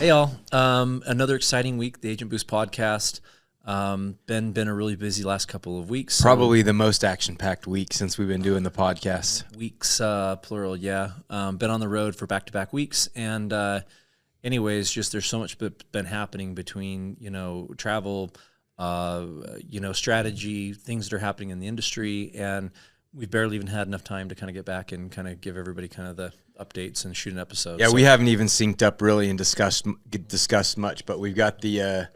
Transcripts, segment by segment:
Hey all, another exciting week, the Agent Boost podcast. Been a really busy last couple of weeks. Probably the most action-packed week since we've been doing the podcast. Weeks, plural, yeah. Been on the road for back-to-back weeks, and anyways, just there's so much been happening between, travel, strategy, things that are happening in the industry, and we've barely even had enough time to kind of get back and kind of give everybody kind of the updates and shoot an episode. Yeah, we haven't even synced up really and discussed much, but we've got the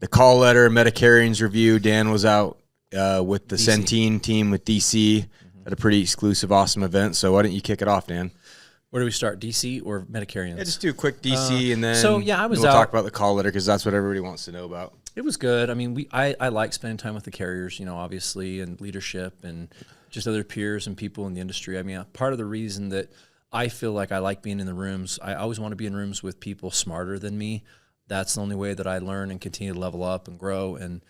call letter, Medicarians review. Dan was out with the DC. Centene team with DC at a pretty exclusive, awesome event. So why don't you kick it off, Dan? Where do we start, DC or Medicarians? Yeah, just do a quick DC and then we'll talk about the call letter because that's what everybody wants to know about. It was good. I mean, I like spending time with the carriers, obviously, and leadership and just other peers and people in the industry. I mean, part of the reason that I feel like I like being in the rooms, I always want to be in rooms with people smarter than me. That's the only way that I learn and continue to level up and grow. And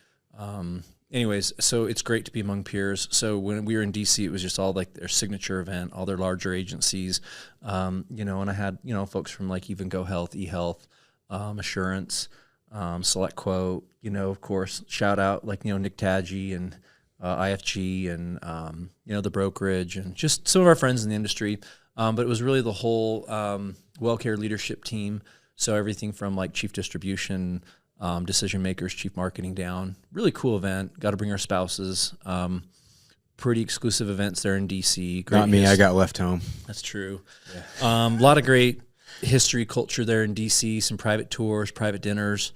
anyways, so it's great to be among peers. So when we were in DC, it was just all like their signature event, all their larger agencies, and I had, folks from like even Go Health, eHealth, Assurance, Select Quote, of course, shout out like, Nick Taggi and IFG and, the brokerage and just some of our friends in the industry. But it was really the whole WellCare leadership team. So everything from like chief distribution, decision makers, chief marketing down. Really cool event. Got to bring our spouses. Pretty exclusive events there in DC. Not me. I got left home. That's true. Yeah. A lot of great history, culture there in DC. Some private tours, private dinners.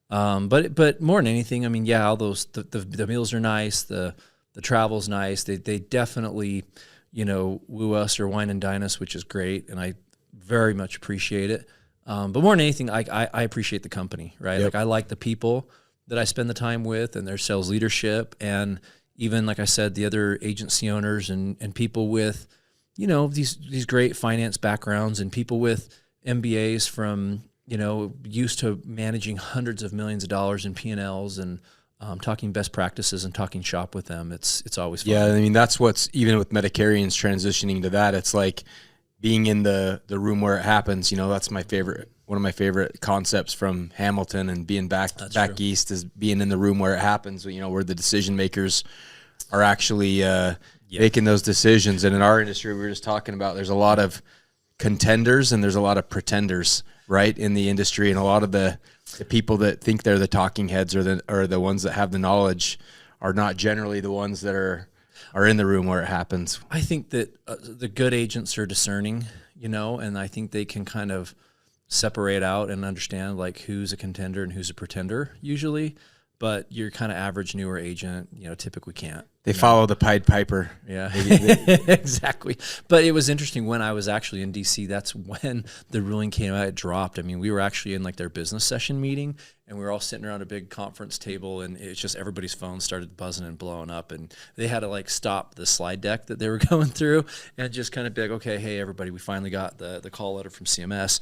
But more than anything, I mean, yeah, all those the meals are nice. The travel's nice. They definitely, woo us or wine and dine us, which is great, and I very much appreciate it. But more than anything, I appreciate the company, right? Yep. Like I like the people that I spend the time with and their sales leadership, and even like I said, the other agency owners and people with, these great finance backgrounds and people with MBAs from, used to managing hundreds of millions of dollars in P&Ls and talking best practices and talking shop with them. It's always fun. Yeah, I mean, that's what's, even with Medicarians transitioning to that, it's like being in the room where it happens. That's one of my favorite concepts from Hamilton, and being back east is being in the room where it happens, where the decision makers are actually making those decisions. And in our industry, we were just talking about, there's a lot of contenders and there's a lot of pretenders, right, in the industry. And a lot of the people that think they're the talking heads or the ones that have the knowledge are not generally the ones that are in the room where it happens. I think that the good agents are discerning, and I think they can kind of separate out and understand like who's a contender and who's a pretender usually. But your kind of average newer agent, typically can't. They follow the Pied Piper. Yeah, exactly. But it was interesting when I was actually in DC, that's when the ruling came out, it dropped. I mean, we were actually in like their business session meeting, and we were all sitting around a big conference table, and it's just everybody's phones started buzzing and blowing up, and they had to like stop the slide deck that they were going through and just kind of be like, okay, hey, everybody, we finally got the call letter from CMS.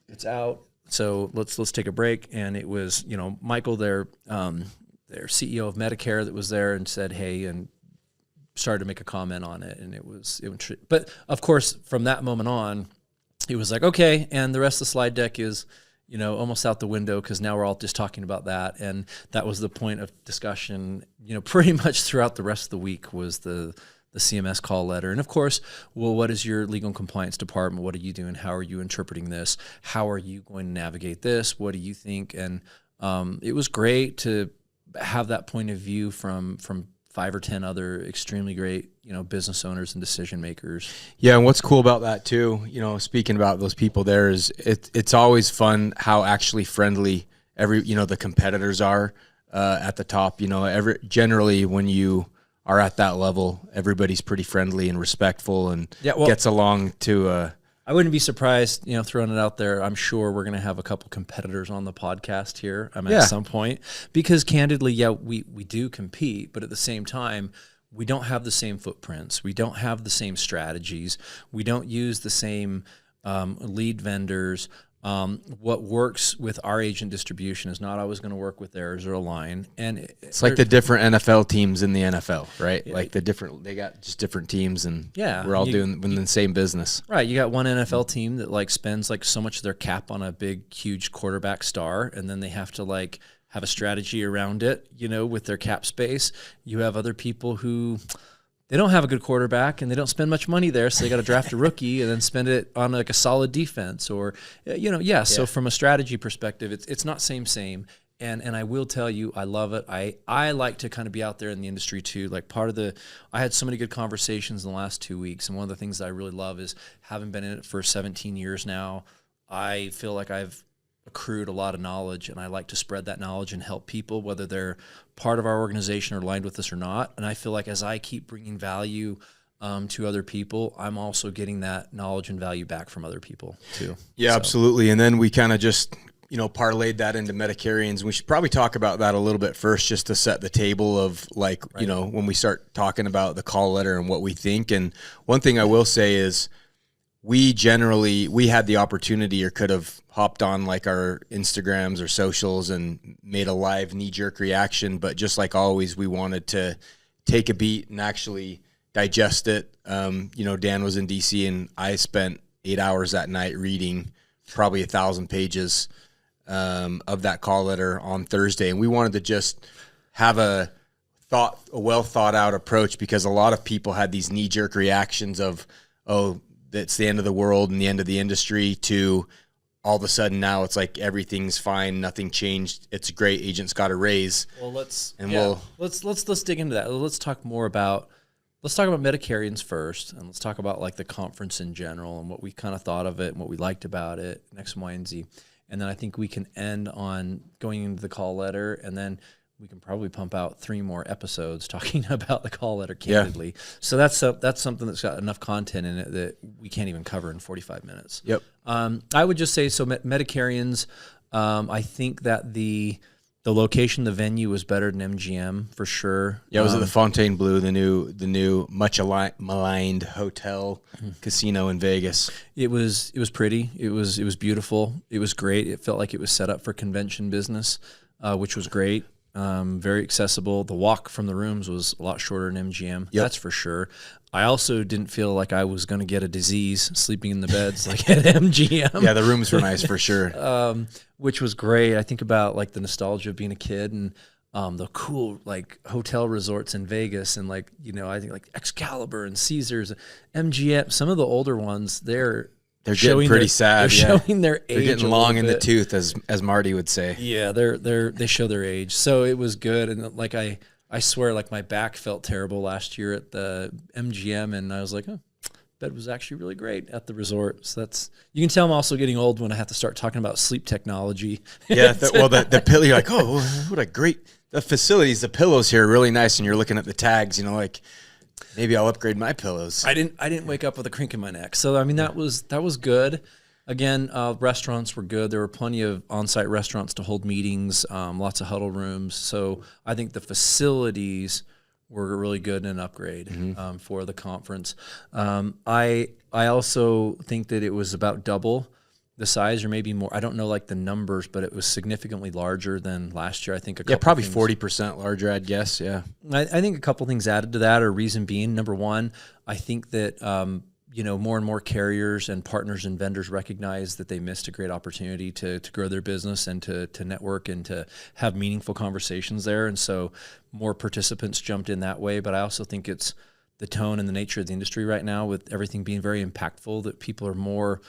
It's out. So let's take a break. And it was, Michael, their CEO of Medicare, that was there and said, hey, and started to make a comment on it. And it was but of course, from that moment on, it was like, okay. And the rest of the slide deck is, almost out the window, because now we're all just talking about that. And that was the point of discussion, pretty much throughout the rest of the week was the CMS call letter. And of course, well, what is your legal and compliance department? What are you doing? How are you interpreting this? How are you going to navigate this? What do you think? And it was great to have that point of view from 5 or 10 other extremely great, business owners and decision makers. Yeah, and what's cool about that too, speaking about those people there, is it's always fun how actually friendly the competitors are at the top. Generally when you are at that level, everybody's pretty friendly and respectful and gets along to I wouldn't be surprised, throwing it out there. I'm sure we're going to have a couple competitors on the podcast here at some point, because candidly, we do compete, but at the same time, we don't have the same footprints. We don't have the same strategies. We don't use the same lead vendors. What works with our agent distribution is not always going to work with theirs or align. And it's like the different NFL teams in the NFL, right? Like they got just different teams, and we're all doing the same business. Right. You got one NFL team that like spends like so much of their cap on a big, huge quarterback star, and then they have to like have a strategy around it, with their cap space. You have other people who they don't have a good quarterback and they don't spend much money there, so they got to draft a rookie and then spend it on like a solid defense or, So from a strategy perspective, it's not same. And I will tell you, I love it. I like to kind of be out there in the industry too. Like I had so many good conversations in the last 2 weeks. And one of the things that I really love is having been in it for 17 years now, I feel like I've accrued a lot of knowledge, and I like to spread that knowledge and help people, whether they're part of our organization or aligned with us or not. And I feel like as I keep bringing value to other people, I'm also getting that knowledge and value back from other people too. Yeah, absolutely. And then we kind of just, parlayed that into Medicarians. We should probably talk about that a little bit first, just to set the table of like, right. When we start talking about the call letter and what we think. And one thing I will say is we had the opportunity or could have hopped on like our Instagrams or socials and made a live knee-jerk reaction, but just like always, we wanted to take a beat and actually digest it. Dan was in DC, and I spent 8 hours that night reading probably 1,000 pages of that call letter on Thursday, and we wanted to just have a well thought out approach, because a lot of people had these knee-jerk reactions of, oh, that's the end of the world and the end of the industry, to all of a sudden now it's like everything's fine, nothing changed, it's great, agents got a raise. Well, let's dig into that. Let's talk about Medicarians first, and let's talk about like the conference in general and what we kind of thought of it and what we liked about it, X, Y, and Z. And then I think we can end on going into the call letter, and then we can probably pump out 3 more episodes talking about the call letter candidly. Yeah. So that's something that's got enough content in it that we can't even cover in 45 minutes. Yep. I would just say, so Medicarians, I think that the location, the venue was better than MGM for sure. Yeah, it was at the Fontainebleau, the new much maligned hotel casino in Vegas. It was pretty. It was beautiful. It was great. It felt like it was set up for convention business, which was great. Very accessible. The walk from the rooms was a lot shorter than MGM. Yep. That's for sure. I also didn't feel like I was going to get a disease sleeping in the beds like at MGM. Yeah, the rooms were nice for sure. Which was great. I think about like the nostalgia of being a kid and the cool like hotel resorts in Vegas, and like, I think like Excalibur and Caesars, MGM. Some of the older ones, they're getting pretty sad. They're showing their age. They're getting long in the tooth, as Marty would say. Yeah, they show their age. So it was good, and like I swear, like my back felt terrible last year at the MGM, and I was like, oh, bed was actually really great at the resort. So you can tell I'm also getting old when I have to start talking about sleep technology. Yeah, the pillow, you're like, oh, what a great the facilities. The pillows here are really nice, and you're looking at the tags, like. Maybe I'll upgrade my pillows. I didn't wake up with a crink in my neck. So I mean that was good. Again, restaurants were good. There were plenty of on-site restaurants to hold meetings, lots of huddle rooms. So I think the facilities were really good and an upgrade for the conference. I also think that it was about double the size, or maybe more. I don't know like the numbers, but it was significantly larger than last year. I think probably 40% larger, I'd guess. Yeah, I think a couple things added to that, or reason being, number one, I think that more and more carriers and partners and vendors recognize that they missed a great opportunity to grow their business and to network and to have meaningful conversations there, and so more participants jumped in that way. But I also think it's the tone and the nature of the industry right now, with everything being very impactful, that people are more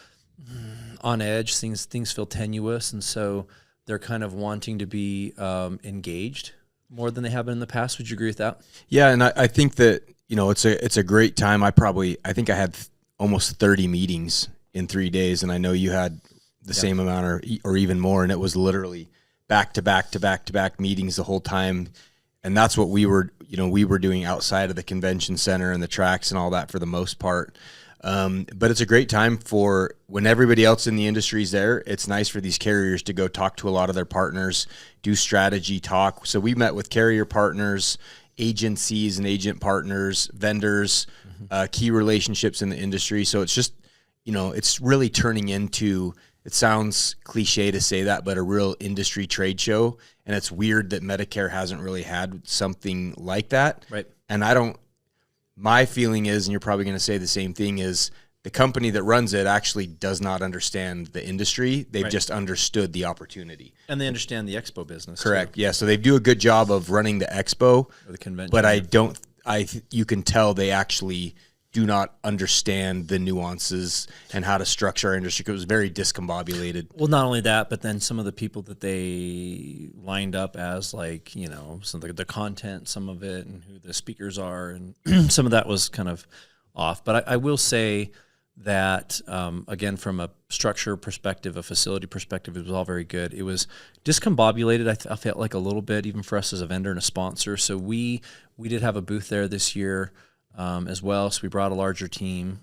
on edge. Things feel tenuous, and so they're kind of wanting to be engaged more than they have been in the past. Would you agree with that? Yeah, and I think that it's a great time. I think I had almost 30 meetings in 3 days, and I know you had the same amount or even more, and it was literally back to back to back to back meetings the whole time. And that's what we were doing outside of the convention center and the tracks and all that for the most part. But it's a great time for when everybody else in the industry is there. It's nice for these carriers to go talk to a lot of their partners, do strategy talk. So we met with carrier partners, agencies and agent partners, vendors, key relationships in the industry. So it's just, it's really turning into it sounds cliche to say that, but a real industry trade show. And it's weird that Medicare hasn't really had something like that. Right. And my feeling is, and you're probably going to say the same thing, is the company that runs it actually does not understand the industry. They've just understood the opportunity. And they understand the expo business. Correct. Too. Yeah. So they do a good job of running the expo Or the convention. But you can tell they actually do not understand the nuances and how to structure our industry, because it was very discombobulated. Well, not only that, but then some of the people that they lined up as, like, you know, some of the content, some of it, and who the speakers are, and some of that was kind of off. But I will say that, again, from a structure perspective, a facility perspective, it was all very good. It was discombobulated, I felt like, a little bit, even for us as a vendor and a sponsor. So we did have a booth there this year as well. So we brought a larger team.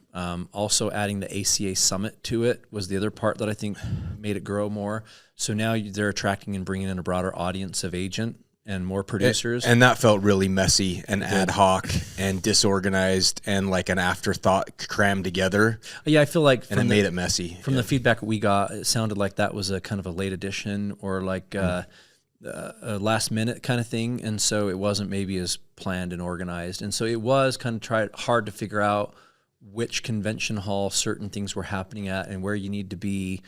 Also adding the ACA Summit to it was the other part that I think made it grow more. So now they're attracting and bringing in a broader audience of agent and more producers. And that felt really messy and ad hoc and disorganized and like an afterthought crammed together. Yeah, I feel like and it made it messy. From the feedback we got, it sounded like that was a kind of a late addition, or like a last minute kind of thing. And so it wasn't maybe as planned and organized. And so it was kind of hard to figure out which convention hall certain things were happening at and where you need to be.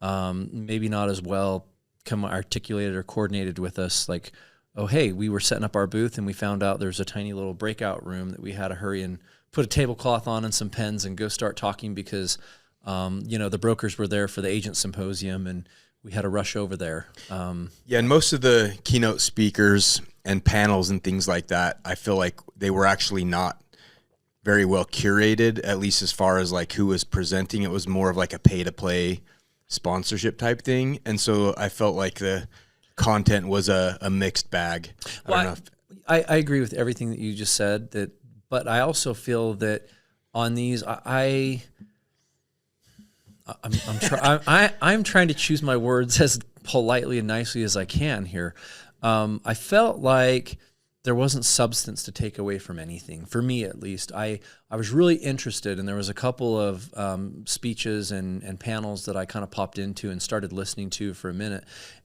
Maybe not as well articulated or coordinated with us, like, oh, hey, we were setting up our booth and we found out there's a tiny little breakout room that we had to hurry and put a tablecloth on and some pens and go start talking because, the brokers were there for the agent symposium and we had to rush over there. Yeah, and most of the keynote speakers and panels and things like that, I feel like they were actually not very well curated, at least as far as like who was presenting. It was more of like a pay-to-play sponsorship type thing. And so I felt like the content was a mixed bag. I agree with everything that you just said, but I also feel that on these, I'm trying to choose my words as politely and nicely as I can here. I felt like there wasn't substance to take away from anything, for me at least. I was really interested, and there was a couple of speeches and panels that I kind of popped into and started listening to for a minute.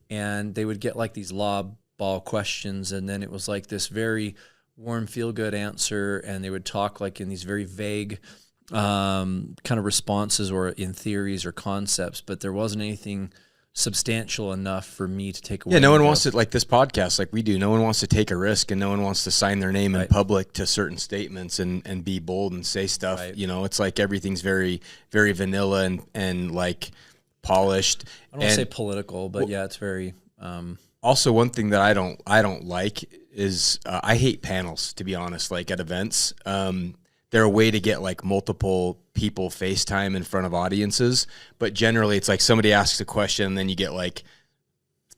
And they would get like these lob ball questions, and then it was like this very warm, feel-good answer, and they would talk like in these very vague kind of responses or in theories or concepts, but there wasn't anything substantial enough for me to take away. Yeah, no one wants to, like this podcast, like we do, no one wants to take a risk, and no one wants to sign their name in public to certain statements and be bold and say stuff. Right. It's like everything's very, very vanilla and like polished. I don't want to say political, but yeah, it's very. Also, one thing that I don't like is I hate panels, to be honest. Like at events, they're a way to get like multiple people FaceTime in front of audiences, but generally it's like somebody asks a question and then you get like,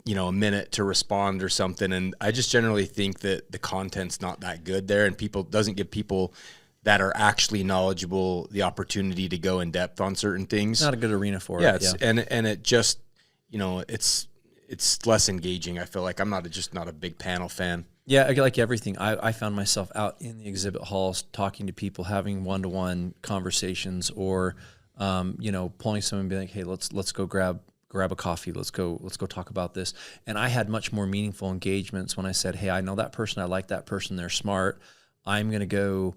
a minute to respond or something. And I just generally think that the content's not that good there, and doesn't give people that are actually knowledgeable the opportunity to go in depth on certain things. Not a good arena for it. Yeah, and it just, it's less engaging. I feel like I'm just not a big panel fan. Yeah, like everything, I found myself out in the exhibit halls talking to people, having one-to-one conversations, or pulling someone and being like, hey, let's go grab a coffee, let's go talk about this. And I had much more meaningful engagements when I said, hey, I know that person, I like that person, they're smart, I'm gonna go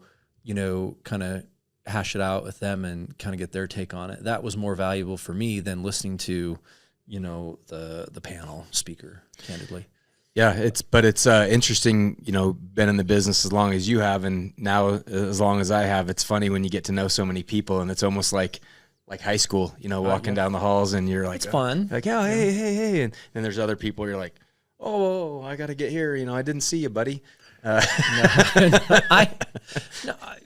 kind of hash it out with them and kind of get their take on it. That was more valuable for me than listening to the panel speaker, candidly. Yeah, it's interesting, been in the business as long as you have, and now as long as I have. It's funny when you get to know so many people, and it's almost like high school, walking down the halls, and you're like, it's fun. Like, oh, hey. And then there's other people, you're like, oh, I got to get here. I didn't see you, buddy.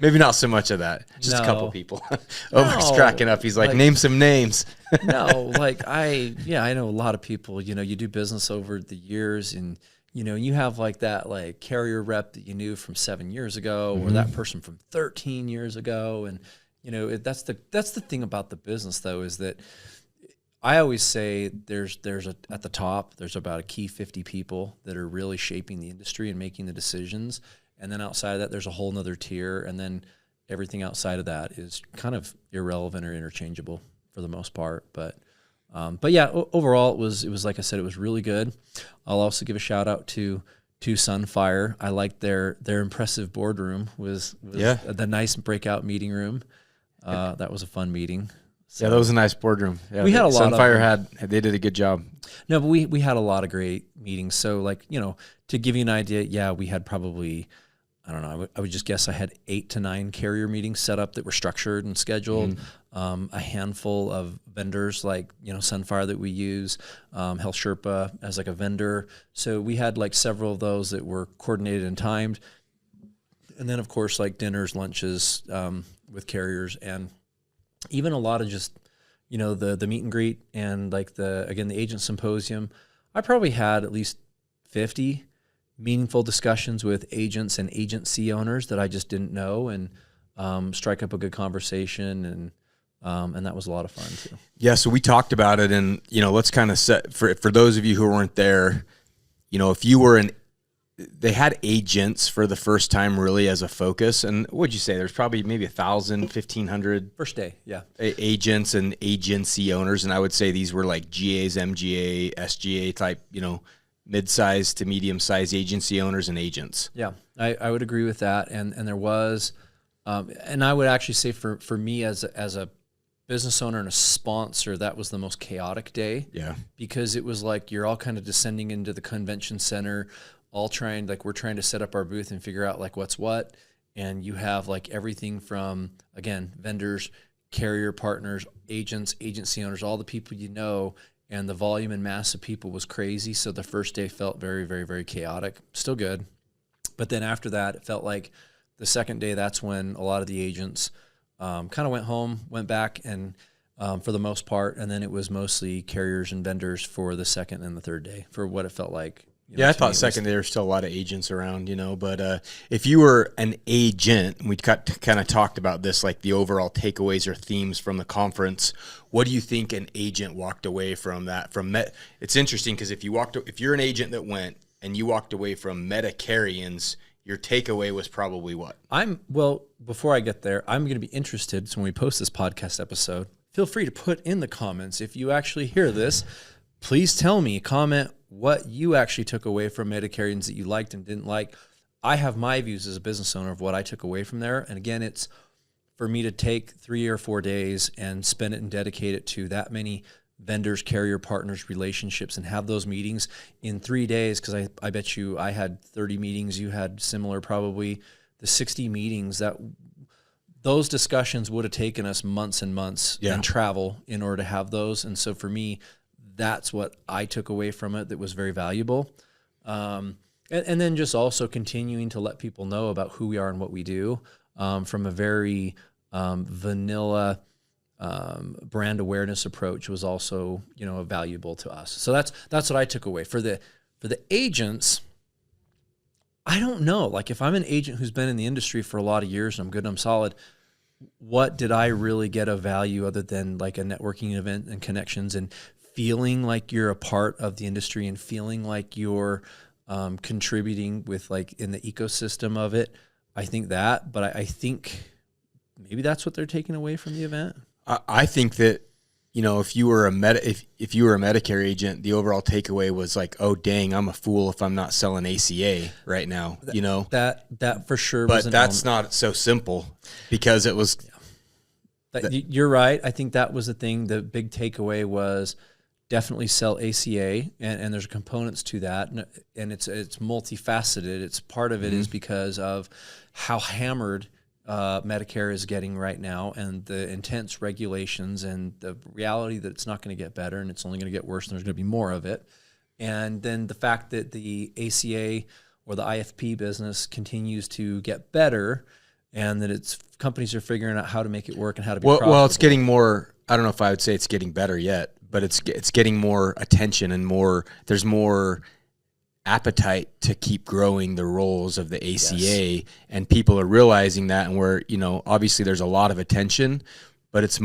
Maybe not so much of that. Just a couple people. Omar's cracking up. He's like, name some names. No, I know a lot of people. You do business over the years, and you have like that like carrier rep that you knew from 7 years ago, or that person from 13 years ago, and that's the thing about the business, though, is that I always say at the top, there's about a key 50 people that are really shaping the industry and making the decisions. And then outside of that, there's a whole nother tier. And then everything outside of that is kind of irrelevant or interchangeable for the most part. But But yeah, overall, it was like I said, it was really good. I'll also give a shout out to Sunfire. I liked their impressive boardroom was the nice breakout meeting room. That was a fun meeting. So, yeah, that was a nice boardroom. Yeah, we had a lot Sunfire they did a good job. No, but we had a lot of great meetings. So like, to give you an idea, we had probably, I don't know, I would just guess I had 8 to 9 carrier meetings set up that were structured and scheduled. A handful of vendors like, Sunfire that we use, Health Sherpa as like a vendor. So we had like several of those that were coordinated and timed. And then of course, like dinners, lunches with carriers, and even a lot of just, the meet and greet and like the agent symposium. I probably had at least 50 meaningful discussions with agents and agency owners that I just didn't know, and strike up a good conversation, and that was a lot of fun too. Yeah, so we talked about it, and let's kind of set for those of you who weren't there. If you were they had agents for the first time really as a focus, and what'd you say? There's probably maybe 1,000, 1,500 first day, agents and agency owners, and I would say these were like GAs, MGA, SGA type, mid-sized to medium-sized agency owners and agents. Yeah, I would agree with that. And there was, and I would actually say for me as a business owner and a sponsor, that was the most chaotic day. Yeah. Because it was like you're all kind of descending into the convention center, all trying, like we're trying to set up our booth and figure out like what's what. And you have like everything from, again, vendors, carrier partners, agents, agency owners, all the people and the volume and mass of people was crazy. So the first day felt very, very, very chaotic. Still good. But then after that, it felt like the second day, that's when a lot of the agents kind of went home, went back, and for the most part, and then it was mostly carriers and vendors for the second and the third day for what it felt like. Yeah, I thought second day there was still a lot of agents around, but if you were an agent, and we kind of talked about this, like the overall takeaways or themes from the conference, what do you think an agent walked away from that? It's interesting because if you're an agent that went and you walked away from Medicarians, your takeaway was probably what? Before I get there, I'm going to be interested. So when we post this podcast episode, feel free to put in the comments. If you actually hear this, please tell me, comment what you actually took away from Medicarians that you liked and didn't like. I have my views as a business owner of what I took away from there. And again, it's for me to take 3 or 4 days and spend it and dedicate it to that many vendors, carrier partners, relationships, and have those meetings in 3 days. Because I bet you I had 30 meetings. You had similar, probably the 60 meetings. Those discussions would have taken us months and months and travel in order to have those. And so for me, that's what I took away from it that was very valuable. And then just also continuing to let people know about who we are and what we do from a very vanilla brand awareness approach was also, valuable to us. So that's what I took away. For the agents, I don't know. Like if I'm an agent who's been in the industry for a lot of years and I'm good and I'm solid, what did I really get of value other than like a networking event and connections and feeling like you're a part of the industry and feeling like you're contributing with like in the ecosystem of it? I think that, but I think maybe that's what they're taking away from the event. I think that, if you were if you were a Medicare agent, the overall takeaway was like, oh dang, I'm a fool if I'm not selling ACA right now. That for sure. But that's not so simple because it was. You're right. I think that was the thing. The big takeaway was definitely sell ACA, and there's components to that, and it's multifaceted. It's part of it is because of how hammered Medicare is getting right now, and the intense regulations, and the reality that it's not going to get better, and it's only going to get worse, and there's going to be more of it. And then the fact that the ACA or the IFP business continues to get better, and that companies are figuring out how to make it work and how to be profitable. Well, it's getting more. I don't know if I would say it's getting better yet, but it's getting more attention and there's more appetite to keep growing the roles of the ACA, and people are realizing that, and obviously there's a lot of attention, but it's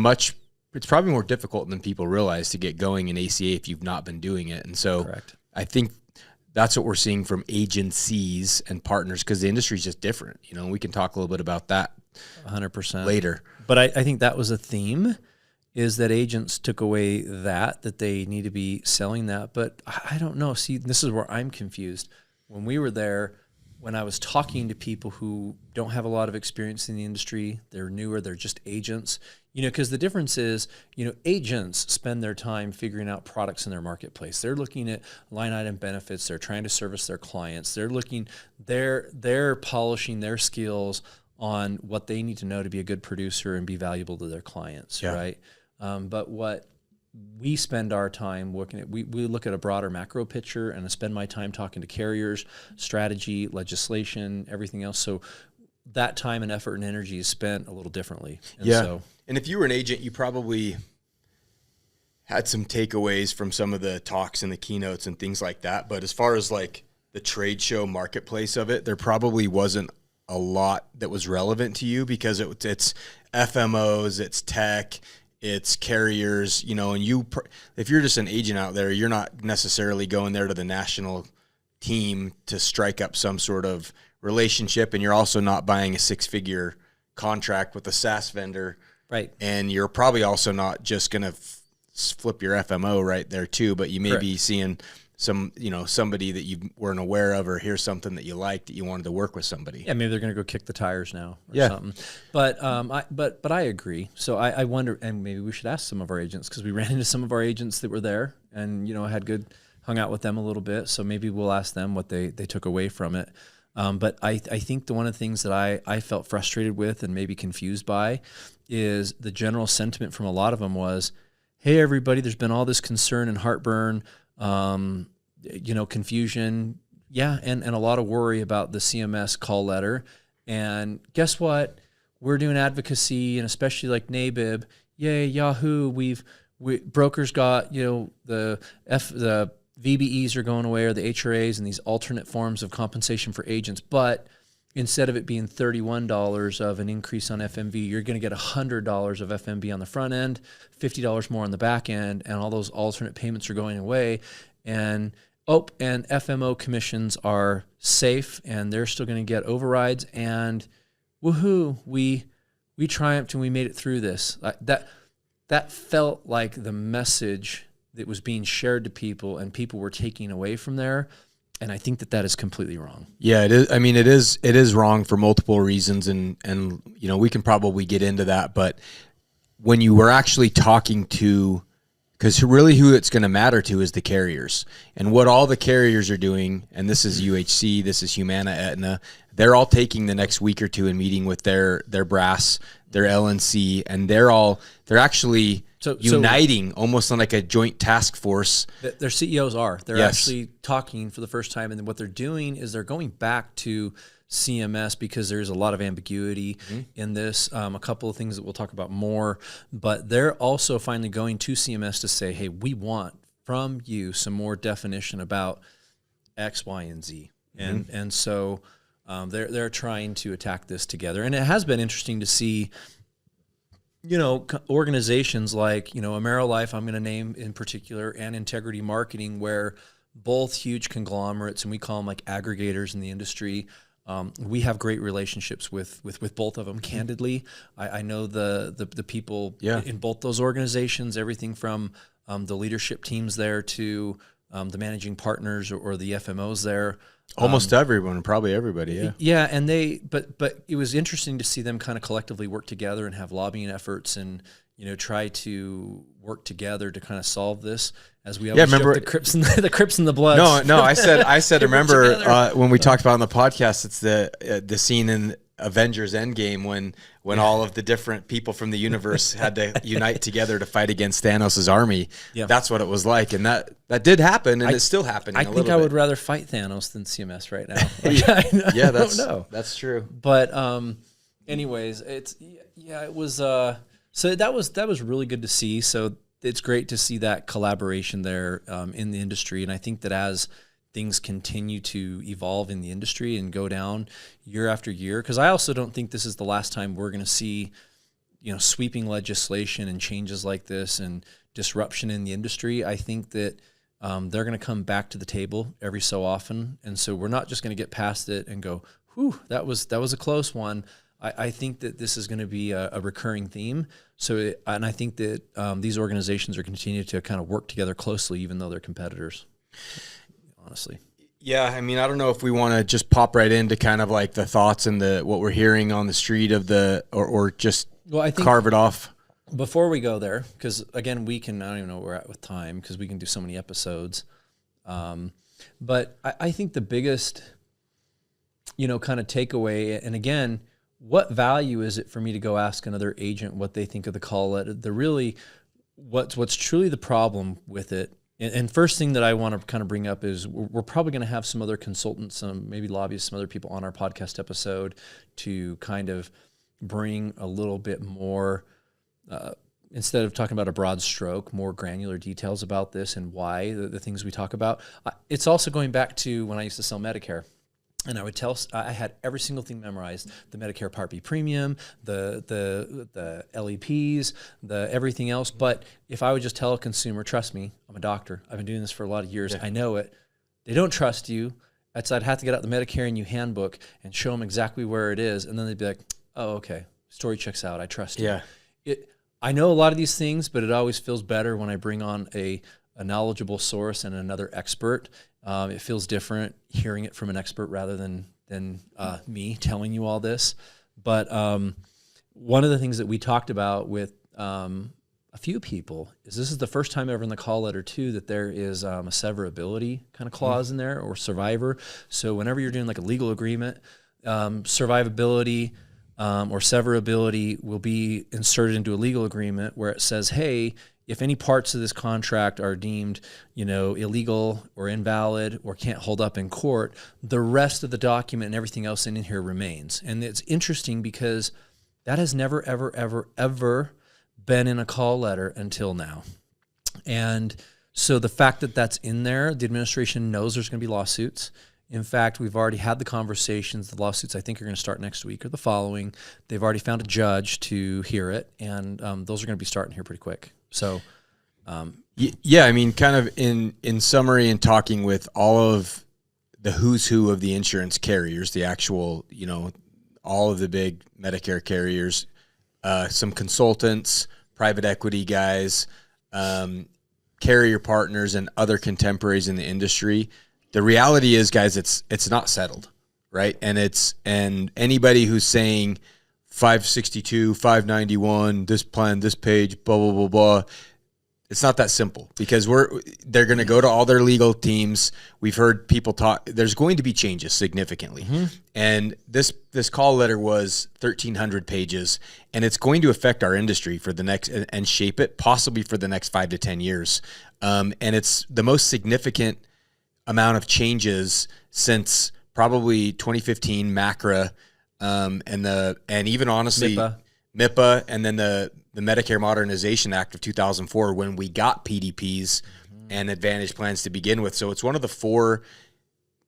probably more difficult than people realize to get going in ACA if you've not been doing it. And so correct. I think that's what we're seeing from agencies and partners because the industry is just different. We can talk a little bit about that 100% later. But I think that was a theme. is that agents took away that they need to be selling that. But I don't know. See, this is where I'm confused. When we were there, when I was talking to people who don't have a lot of experience in the industry, they're newer, they're just agents, because the difference is, agents spend their time figuring out products in their marketplace. They're looking at line item benefits. They're trying to service their clients. They're polishing their skills on what they need to know to be a good producer and be valuable to their clients, right? But what we spend our time looking at, we look at a broader macro picture, and I spend my time talking to carriers, strategy, legislation, everything else. So that time and effort and energy is spent a little differently. And if you were an agent, you probably had some takeaways from some of the talks and the keynotes and things like that. But as far as like the trade show marketplace of it, there probably wasn't a lot that was relevant to you, because it's FMOs, it's tech, it's carriers, and if you're just an agent out there, you're not necessarily going there to the national team to strike up some sort of relationship, and you're also not buying a 6-figure contract with a SaaS vendor. Right. And you're probably also not just going to flip your FMO right there too, but you may be seeing somebody that you weren't aware of, or hear something that you liked that you wanted to work with somebody. Yeah, maybe they're going to go kick the tires now or something. But I agree. So I wonder, and maybe we should ask some of our agents, because we ran into some of our agents that were there, and hung out with them a little bit. So maybe we'll ask them what they took away from it. But I think one of the things that I felt frustrated with and maybe confused by is the general sentiment from a lot of them was, hey, everybody, there's been all this concern and heartburn, confusion, and a lot of worry about the CMS call letter. And guess what? We're doing advocacy, and especially like NABIB, yay, Yahoo, brokers got, the VBEs are going away, or the HRAs, and these alternate forms of compensation for agents. But instead of it being $31 of an increase on FMV, you're going to get $100 of FMV on the front end, $50 more on the back end, and all those alternate payments are going away. And FMO commissions are safe, and they're still going to get overrides. And woohoo, we triumphed and we made it through this. That felt like the message that was being shared to people, and people were taking away from there. And I think that is completely wrong. Yeah, it is. I mean, it is wrong for multiple reasons, and we can probably get into that. But when you were actually talking to, because really who it's going to matter to is the carriers, and what all the carriers are doing, and this is UHC, this is Humana, Aetna, they're all taking the next week or two and meeting with their brass, their LNC, and they're actually uniting almost on like a joint task force. Their CEOs are. They're actually talking for the first time, and then what they're doing is they're going back to CMS, because there's a lot of ambiguity in this. A couple of things that we'll talk about more, but they're also finally going to CMS to say, hey, we want from you some more definition about X, Y, and Z. And so they're trying to attack this together. And it has been interesting to see, organizations like, AmeriLife, I'm going to name in particular, and Integrity Marketing, where both huge conglomerates, and we call them like aggregators in the industry. We have great relationships with both of them. Candidly, I know the people in both those organizations, everything from the leadership teams there to the managing partners or the FMOs there. Almost everyone, probably everybody, yeah. Yeah, and but it was interesting to see them kind of collectively work together and have lobbying efforts and try to work together to kind of solve this. As we always joke, the Crips and the Bloods. No, I said remember when we talked about on the podcast, it's the scene in Avengers Endgame when all of the different people from the universe had to unite together to fight against Thanos' army. Yeah. That's what it was like, and that did happen, and it's still happening. I think I would rather fight Thanos than CMS right now. That's true. But anyways, it was so that was really good to see. So it's great to see that collaboration there in the industry, and I think that as things continue to evolve in the industry and go down year after year, because I also don't think this is the last time we're going to see, sweeping legislation and changes like this and disruption in the industry. I think that they're going to come back to the table every so often, and so we're not just going to get past it and go, "Whew, that was a close one." I think that this is going to be a recurring theme. So, and I think that these organizations are continuing to kind of work together closely, even though they're competitors, honestly. Yeah, I mean, I don't know if we want to just pop right into kind of like the thoughts and what we're hearing on the street of or just I think carve it off. Before we go there, because again, I don't even know where we're at with time, because we can do so many episodes. But I think the biggest, kind of takeaway, and again, what value is it for me to go ask another agent what they think of the call letter? What's truly the problem with it. And first thing that I want to kind of bring up is we're probably going to have some other consultants, some maybe lobbyists, some other people on our podcast episode to kind of bring a little bit more, instead of talking about a broad stroke, more granular details about this and why the things we talk about. It's also going back to when I used to sell Medicare. And I had every single thing memorized: the Medicare Part B premium, the LEPs, the everything else. But if I would just tell a consumer, trust me, I'm a doctor, I've been doing this for a lot of years, I know it. They don't trust you. I'd have to get out the Medicare handbook and show them exactly where it is. And then they'd be like, oh, okay, story checks out, I trust you. Yeah. I know a lot of these things, but it always feels better when I bring on a knowledgeable source and another expert. It feels different hearing it from an expert rather than me telling you all this. But one of the things that we talked about with a few people is this is the first time ever in the call letter too that there is a severability kind of clause in there, or survivor. So whenever you're doing like a legal agreement, survivability or severability will be inserted into a legal agreement where it says, hey, if any parts of this contract are deemed, illegal or invalid or can't hold up in court, the rest of the document and everything else in here remains. And it's interesting because that has never, ever, ever, ever been in a call letter until now. And so the fact that that's in there, the administration knows there's going to be lawsuits. In fact, we've already had the conversations. The lawsuits, I think, are going to start next week or the following. They've already found a judge to hear it, and those are going to be starting here pretty quick. So, yeah, I mean, kind of in summary, and talking with all of the who's who of the insurance carriers, the actual, all of the big Medicare carriers, some consultants, private equity guys, carrier partners, and other contemporaries in the industry. The reality is, guys, it's not settled, right? And anybody who's saying 562, 591, this plan, this page, blah, blah, blah, blah. It's not that simple, because they're going to go to all their legal teams. We've heard people talk. There's going to be changes significantly. Mm-hmm. And this call letter was 1,300 pages, and it's going to affect our industry for the next, and shape it possibly for the next 5 to 10 years. And it's the most significant amount of changes since probably 2015 MACRA, and even honestly MIPA, and then the Medicare Modernization Act of 2004, when we got PDPs and Advantage plans to begin with. So it's one of the 4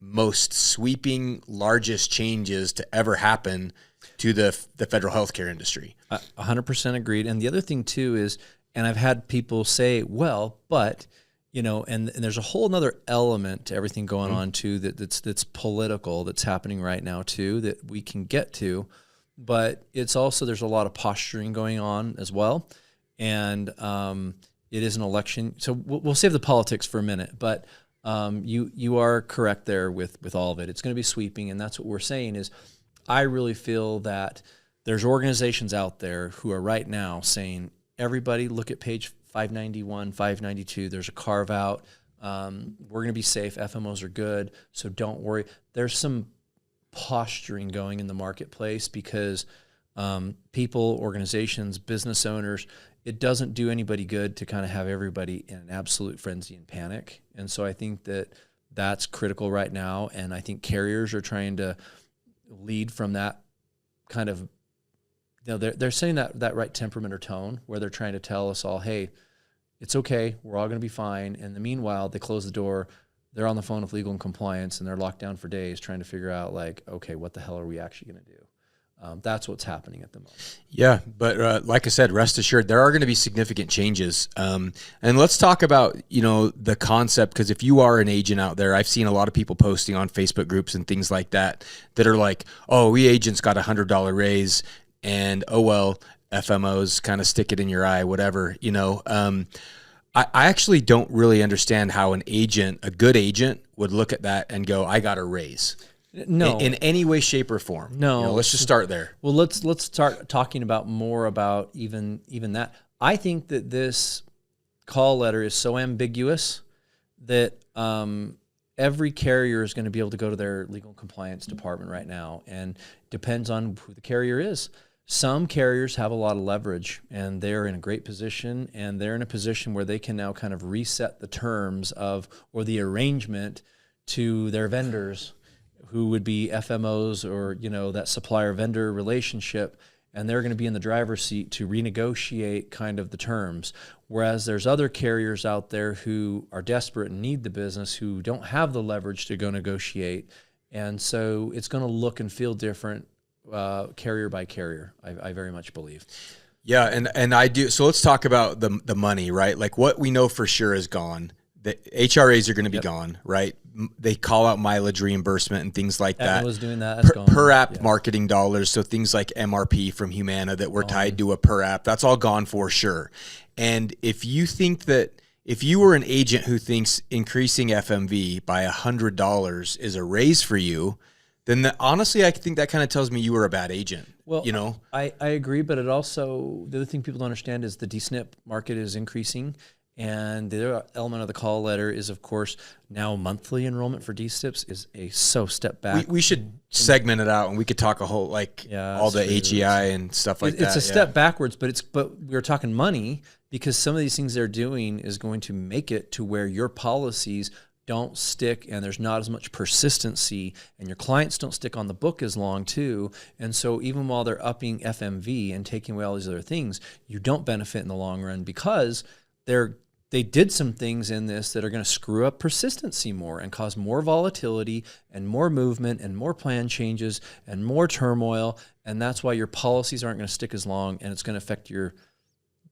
most sweeping, largest changes to ever happen to the federal healthcare industry. 100% agreed. And the other thing too is, and I've had people say, well, but and there's a whole nother element to everything going on too that's political, that's happening right now too, that we can get to. But it's also, there's a lot of posturing going on as well. And it is an election. So we'll save the politics for a minute. But you are correct there with all of it. It's going to be sweeping. And that's what we're saying is, I really feel that there's organizations out there who are right now saying, everybody look at page 591, 592. There's a carve out. We're going to be safe. FMOs are good. So don't worry. There's some posturing going in the marketplace because people, organizations, business owners, it doesn't do anybody good to kind of have everybody in an absolute frenzy and panic. And so I think that that's critical right now. And I think carriers are trying to lead from that kind of, they're saying that right temperament or tone, where they're trying to tell us all, hey, it's okay, we're all going to be fine. And the meanwhile, they close the door, they're on the phone with legal and compliance, and they're locked down for days trying to figure out, like, okay, what the hell are we actually going to do? That's what's happening at the moment. Yeah, but like I said, rest assured, there are going to be significant changes. And let's talk about, the concept, because if you are an agent out there, I've seen a lot of people posting on Facebook groups and things like that are like, oh, we agents got $100 raise, and oh, well, FMOs kind of stick it in your eye, whatever, I actually don't really understand how a good agent would look at that and go, I got a raise. No, in any way, shape, or form. No. Let's just start there. Well, let's start talking more about even that. I think that this call letter is so ambiguous that every carrier is going to be able to go to their legal compliance department right now, and depends on who the carrier is. Some carriers have a lot of leverage, and they're in a great position, and they're in a position where they can now kind of reset the terms or the arrangement to their vendors, who would be FMOs or, that supplier-vendor relationship, and they're going to be in the driver's seat to renegotiate kind of the terms. Whereas there's other carriers out there who are desperate and need the business, who don't have the leverage to go negotiate. And so it's going to look and feel different carrier by carrier, I very much believe. Yeah, and I do. So let's talk about the money, right? Like what we know for sure is gone. The HRAs are going to be gone, right? They call out mileage reimbursement and things like that. Was doing that. That's gone. Per app marketing dollars. So things like MRP from Humana that were tied to a per app, that's all gone for sure. And if you were an agent who thinks increasing FMV by $100 is a raise for you, then honestly, I think that kind of tells me you were a bad agent. Well, I agree, but it also, the other thing people don't understand is the DSNP market is increasing. And the other element of the call letter is, of course, now monthly enrollment for DSNPs is a step back. We should segment it out, and we could talk a whole all the HEI and stuff like that. It's a step backwards, but we're talking money, because some of these things they're doing is going to make it to where your policies don't stick, and there's not as much persistency, and your clients don't stick on the book as long too. And so even while they're upping FMV and taking away all these other things, you don't benefit in the long run, because they did some things in this that are going to screw up persistency more and cause more volatility and more movement and more plan changes and more turmoil. And that's why your policies aren't going to stick as long, and it's going to affect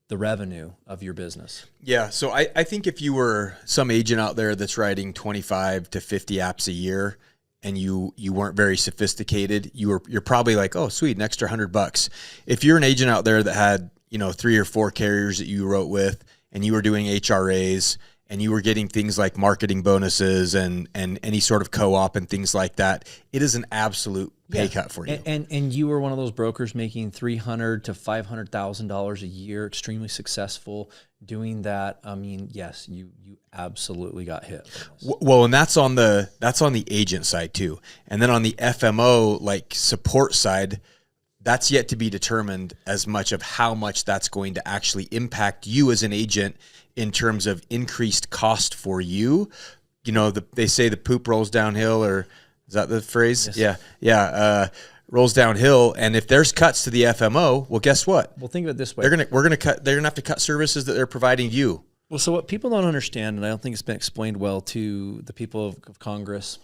the revenue of your business. Yeah. So I think if you were some agent out there that's writing 25 to 50 apps a year, and you weren't very sophisticated, you're probably like, oh, sweet, an extra $100. If you're an agent out there that had, 3 or 4 carriers that you wrote with, and you were doing HRAs, and you were getting things like marketing bonuses and any sort of co-op and things like that, it is an absolute pay cut for you. And you were one of those brokers making $300,000 to $500,000 a year, extremely successful doing that. I mean, yes, you absolutely got hit. Well, and that's on the agent side too. And then on the FMO support side, that's yet to be determined as much of how much that's going to actually impact you as an agent in terms of increased cost for you. They say the poop rolls downhill, or is that the phrase? Yes. Yeah. Rolls downhill. And if there's cuts to the FMO, well, guess what? Well, think of it this way. They're going to have to cut services that they're providing you. Well, so what people don't understand, and I don't think it's been explained well to the people of Congress,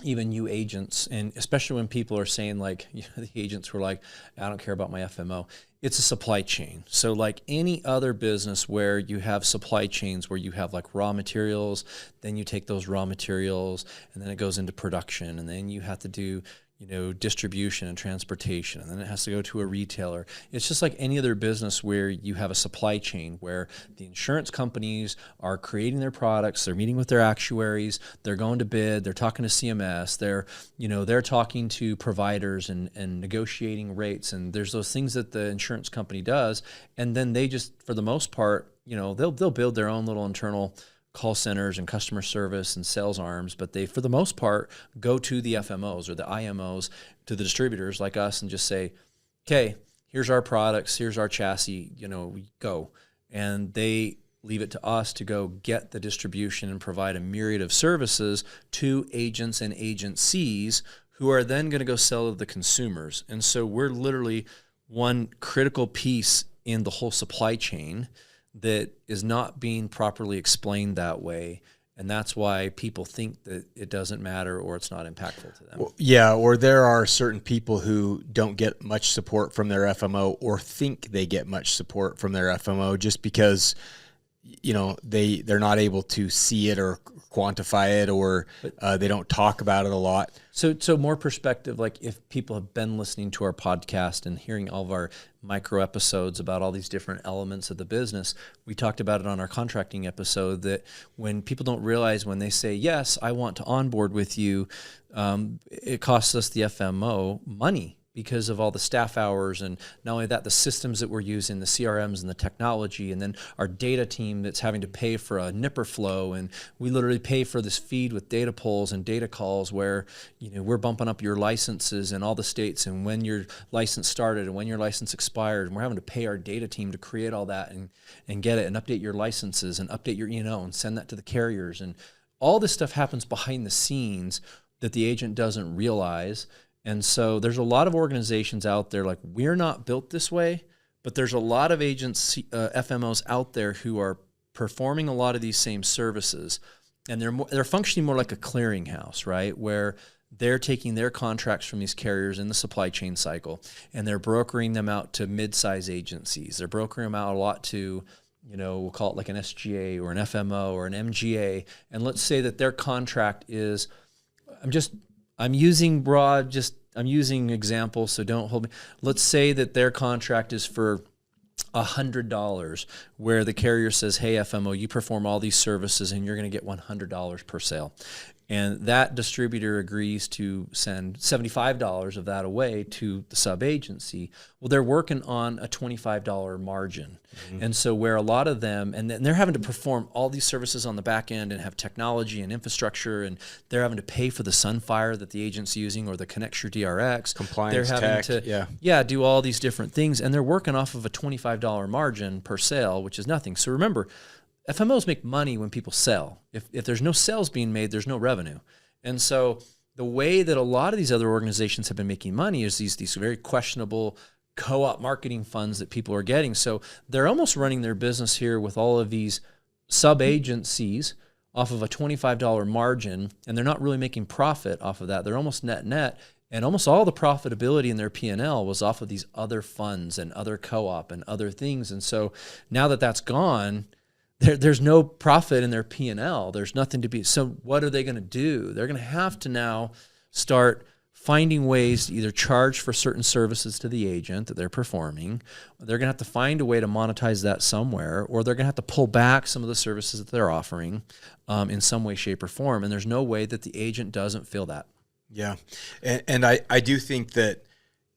even you agents, and especially when people are saying the agents were like, I don't care about my FMO. It's a supply chain. So like any other business where you have supply chains, where you have raw materials, then you take those raw materials and then it goes into production, and then you have to do distribution and transportation, and then it has to go to a retailer. It's just like any other business where you have a supply chain, where the insurance companies are creating their products, they're meeting with their actuaries, they're going to bid, they're talking to CMS, they're talking to providers and negotiating rates, and there's those things that the insurance company does, and then they just, for the most part, they'll build their own little internal call centers and customer service and sales arms, but they, for the most part, go to the FMOs or the IMOs, to the distributors like us, and just say, okay, here's our products, here's our chassis, go. And they leave it to us to go get the distribution and provide a myriad of services to agents and agencies who are then going to go sell to the consumers. And so we're literally one critical piece in the whole supply chain that is not being properly explained that way. And that's why people think that it doesn't matter or it's not impactful to them. Well, yeah, or there are certain people who don't get much support from their FMO or think they get much support from their FMO just because, you know, they're not able to see it or quantify it, or they don't talk about it a lot. So more perspective, like if people have been listening to our podcast and hearing all of our micro episodes about all these different elements of the business, we talked about it on our contracting episode, that when people don't realize, when they say, yes, I want to onboard with you, it costs us, the FMO, money, because of all the staff hours, and not only that, the systems that we're using, the CRMs and the technology, and then our data team that's having to pay for a nipper flow, and we literally pay for this feed with data polls and data calls where, you know, we're bumping up your licenses in all the states and when your license started and when your license expired, and we're having to pay our data team to create all that and get it and update your licenses and update your E&O and send that to the carriers, and all this stuff happens behind the scenes that the agent doesn't realize. And so there's a lot of organizations out there, like, we're not built this way, but there's a lot of agents, FMOs out there who are performing a lot of these same services, and they're functioning more like a clearinghouse, right? Where they're taking their contracts from these carriers in the supply chain cycle, and they're brokering them out to mid-size agencies. They're brokering them out a lot to, you know, we'll call it like an SGA or an FMO or an MGA. And let's say that their contract is, I'm using examples, so don't hold me. Let's say that their contract is for $100, where the carrier says, hey, FMO, you perform all these services and you're going to get $100 per sale. And that distributor agrees to send $75 of that away to the sub-agency. Well, they're working on a $25 margin. Mm-hmm. And so where a lot of them, and they're having to perform all these services on the back end and have technology and infrastructure, and they're having to pay for the Sunfire that the agent's using or the Connecture DRX. Compliance, they're having tech, to do all these different things. And they're working off of a $25 margin per sale, which is nothing. So remember, FMOs make money when people sell. If there's no sales being made, there's no revenue. And so the way that a lot of these other organizations have been making money is these very questionable co-op marketing funds that people are getting. So they're almost running their business here with all of these sub-agencies off of a $25 margin, and they're not really making profit off of that. They're almost net, and almost all the profitability in their P&L was off of these other funds and other co-op and other things. And so now that that's gone, there's no profit in their P&L. There's nothing to be. So what are they going to do? They're going to have to now start finding ways to either charge for certain services to the agent that they're performing. They're going to have to find a way to monetize that somewhere, or they're going to have to pull back some of the services that they're offering in some way, shape, or form. And there's no way that the agent doesn't feel that. Yeah. And I do think that,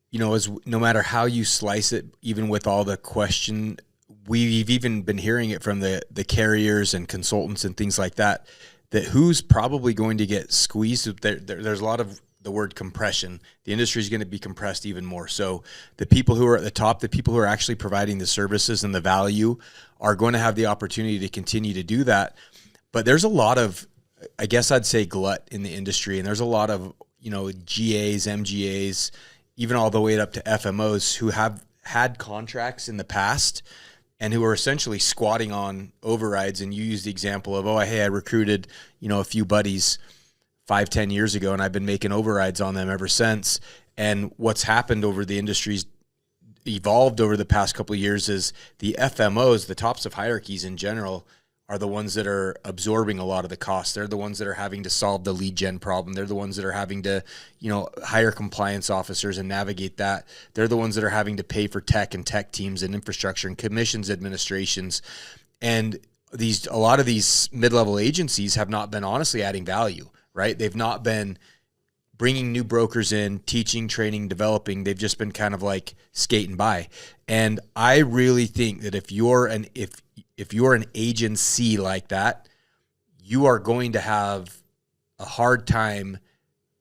you know, no matter how you slice it, even with all the question, we've even been hearing it from the carriers and consultants and things like that, that who's probably going to get squeezed. There's a lot of the word compression. The industry is going to be compressed even more. So the people who are at the top, the people who are actually providing the services and the value, are going to have the opportunity to continue to do that. But there's a lot of, I guess I'd say, glut in the industry. And there's a lot of, you know, GAs, MGAs, even all the way up to FMOs who have had contracts in the past and who are essentially squatting on overrides. And you use the example of, I recruited, you know, a few buddies 5-10 years ago, and I've been making overrides on them ever since. And what's happened over the industry's evolved over the past couple of years is the FMOs, the tops of hierarchies in general, are the ones that are absorbing a lot of the costs. They're the ones that are having to solve the lead gen problem. They're the ones that are having to, you know, hire compliance officers and navigate that. They're the ones that are having to pay for tech and tech teams and infrastructure and commissions administrations. And a lot of these mid-level agencies have not been honestly adding value, right? They've not been bringing new brokers in, teaching, training, developing. They've just been kind of like skating by. And I really think that if you're an agency like that, you are going to have a hard time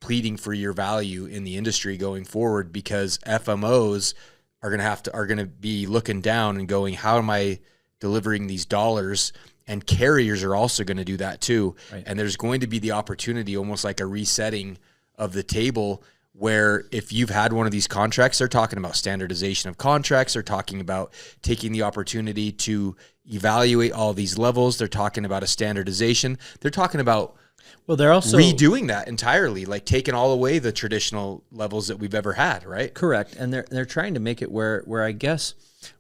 pleading for your value in the industry going forward, because FMOs are going to be looking down and going, how am I delivering these dollars? And carriers are also going to do that too. Right. And there's going to be the opportunity, almost like a resetting of the table, where if you've had one of these contracts, they're talking about standardization of contracts. They're talking about taking the opportunity to evaluate all these levels. They're talking about a standardization. They're talking about they're also redoing that entirely, like taking all away the traditional levels that we've ever had, right? Correct. And they're trying to make it where I guess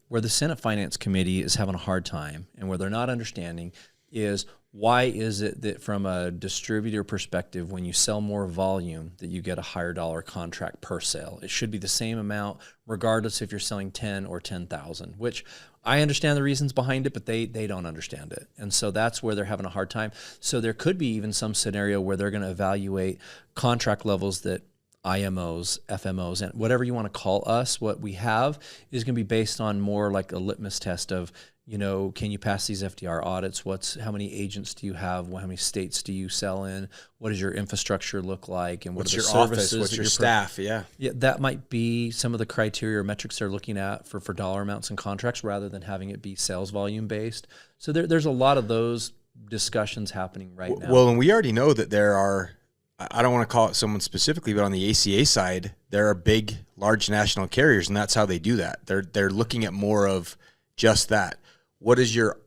where the Senate Finance Committee is having a hard time and where they're not understanding is why is it that from a distributor perspective, when you sell more volume, that you get a higher dollar contract per sale? It should be the same amount regardless if you're selling 10 or 10,000, which I understand the reasons behind it, but they don't understand it. And so that's where they're having a hard time. So there could be even some scenario where they're going to evaluate contract levels that IMOs, FMOs, and whatever you want to call us, what we have is going to be based on more like a litmus test of, can you pass these FDR audits? How many agents do you have? How many states do you sell in? What does your infrastructure look like? And what's your office? What's your staff? Yeah, that might be some of the criteria or metrics they're looking at for dollar amounts and contracts rather than having it be sales volume based. So there's a lot of those discussions happening right now. Well, and we already know that there are, I don't want to call it someone specifically, but on the ACA side, there are big, large national carriers, and that's how they do that. They're looking at more of just that. What does your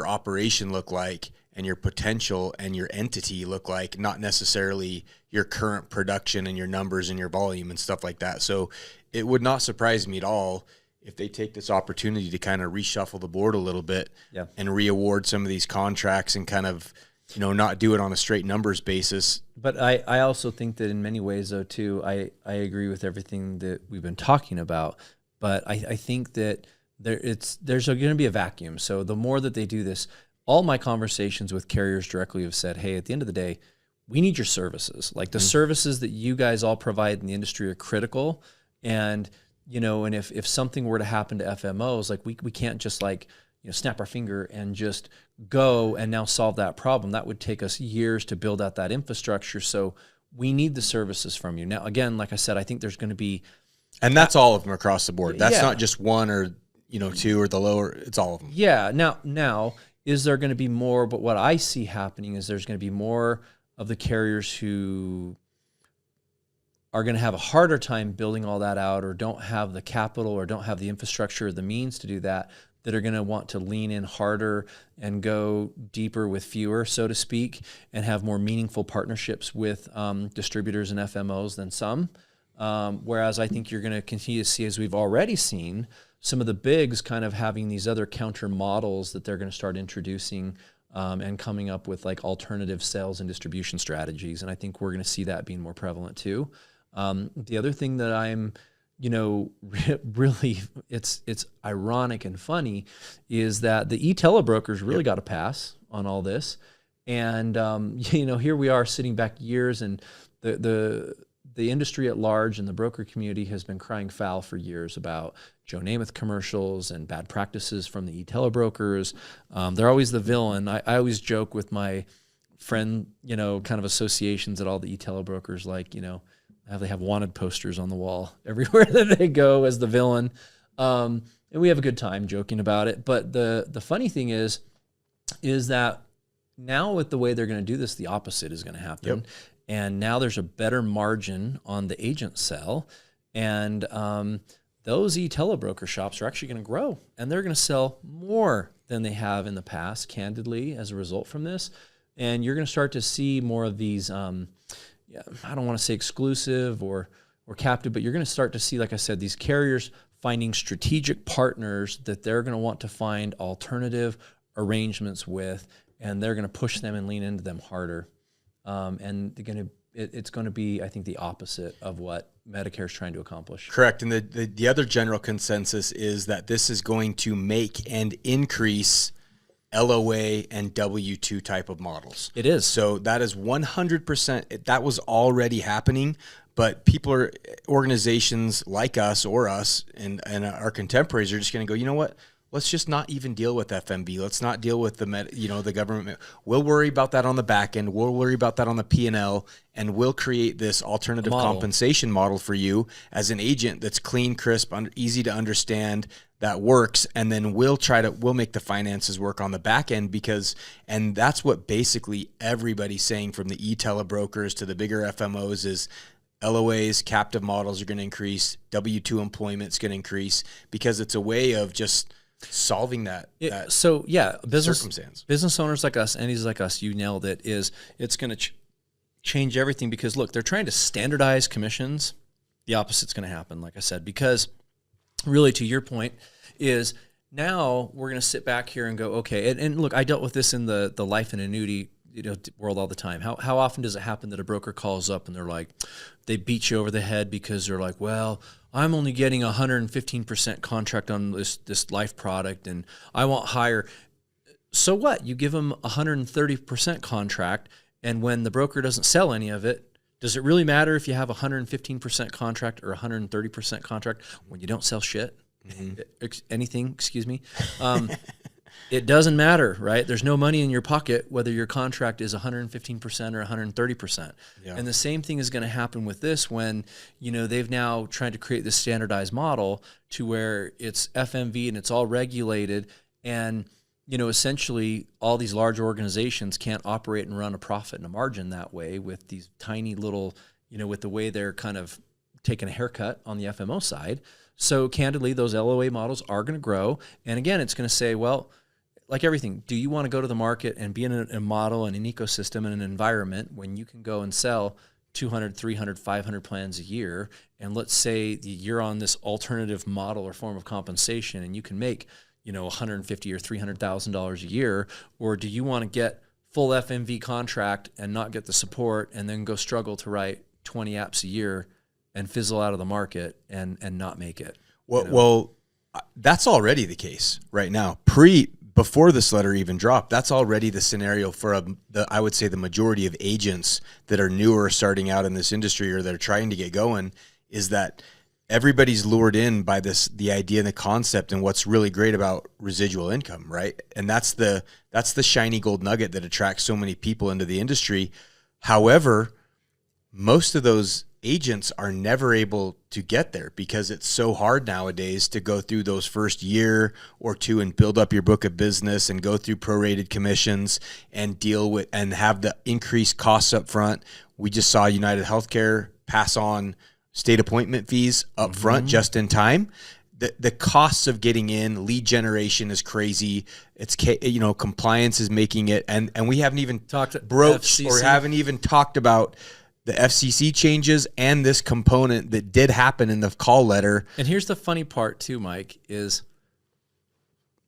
operation look like and your potential and your entity look like, not necessarily your current production and your numbers and your volume and stuff like that. So it would not surprise me at all if they take this opportunity to kind of reshuffle the board a little bit and reaward some of these contracts and kind of, not do it on a straight numbers basis. But I also think that in many ways, though, too, I agree with everything that we've been talking about. But I think that there's going to be a vacuum. So the more that they do this, all my conversations with carriers directly have said, hey, at the end of the day, we need your services. Like the services that you guys all provide in the industry are critical. And, and if something were to happen to FMOs, like we can't just snap our finger and just go and now solve that problem. That would take us years to build out that infrastructure. So we need the services from you. Now, again, like I said, I think there's going to be... And that's all of them across the board. That's not just one or, two or the lower, it's all of them. Yeah. Now, is there going to be more? But what I see happening is there's going to be more of the carriers who are going to have a harder time building all that out or don't have the capital or don't have the infrastructure or the means to do that are going to want to lean in harder and go deeper with fewer, so to speak, and have more meaningful partnerships with distributors and FMOs than some. Whereas I think you're going to continue to see, as we've already seen, some of the bigs kind of having these other counter models that they're going to start introducing and coming up with like alternative sales and distribution strategies. And I think we're going to see that being more prevalent too. The other thing that I'm, really it's ironic and funny is that the e-telebrokers really got a pass on all this. And, here we are sitting back years and the industry at large and the broker community has been crying foul for years about Joe Namath commercials and bad practices from the e-telebrokers. They're always the villain. I always joke with my friend, kind of associations at all the e-telebrokers, like, they have wanted posters on the wall everywhere that they go as the villain. And we have a good time joking about it. But the funny thing is that now with the way they're going to do this, the opposite is going to happen. Yep. And now there's a better margin on the agent sell. And those e-telebroker shops are actually going to grow. And they're going to sell more than they have in the past, candidly, as a result from this. And you're going to start to see more of these... I don't want to say exclusive or captive, but you're going to start to see, like I said, these carriers finding strategic partners that they're going to want to find alternative arrangements with, and they're going to push them and lean into them harder. And it's going to be, I think, the opposite of what Medicare is trying to accomplish. Correct. And the other general consensus is that this is going to make and increase LOA and W-2 type of models. It is. So that is 100%. That was already happening, but organizations like us or us and our contemporaries are just going to go, you know what? Let's just not even deal with FMB. Let's not deal with the government. We'll worry about that on the back end. We'll worry about that on the P&L, and we'll create this alternative compensation model for you as an agent that's clean, crisp, easy to understand, that works, and then we'll make the finances work on the back end and that's what basically everybody's saying, from the e-telebrokers to the bigger FMOs, is LOAs, captive models are going to increase, W-2 employment's going to increase, because it's a way of just solving that circumstance. Business owners like us, entities like us, you nailed it, it's going to change everything because, look, they're trying to standardize commissions. The opposite's going to happen, like I said, because really, to your point, is now we're going to sit back here and go, okay, and look, I dealt with this in the life and annuity world all the time. How often does it happen that a broker calls up and they're like, they beat you over the head because they're like, well, I'm only getting 115% contract on this life product and I want higher. So what? You give them 130% contract, and when the broker doesn't sell any of it, does it really matter if you have 115% contract or 130% contract when you don't sell shit? Anything, excuse me. It doesn't matter, right? There's no money in your pocket whether your contract is 115% or 130%. Yeah. And the same thing is going to happen with this when, they've now tried to create this standardized model to where it's FMV and it's all regulated, and essentially all these large organizations can't operate and run a profit and a margin that way with these tiny little, with the way they're kind of taking a haircut on the FMO side. So candidly, those LOA models are going to grow. And again, it's going to say, well, like everything, do you want to go to the market and be in a model and an ecosystem and an environment when you can go and sell 200, 300, 500 plans a year? And let's say you're on this alternative model or form of compensation and you can make, $150,000 or $300,000 a year, or do you want to get full FMV contract and not get the support and then go struggle to write 20 apps a year and fizzle out of the market and not make it? Well, that's already the case right now. Before this letter even dropped, that's already the scenario for I would say the majority of agents that are newer starting out in this industry or that are trying to get going, is that everybody's lured in by the idea and the concept and what's really great about residual income, right? And that's the shiny gold nugget that attracts so many people into the industry. However, most of those agents are never able to get there because it's so hard nowadays to go through those first year or two and build up your book of business and go through prorated commissions and deal with and have the increased costs up front. We just saw United Healthcare pass on state appointment fees up front just in time. The costs of getting in, lead generation is crazy. It's compliance is making it, and we haven't even talked about the FCC changes and this component that did happen in the call letter. And here's the funny part too, Mike, is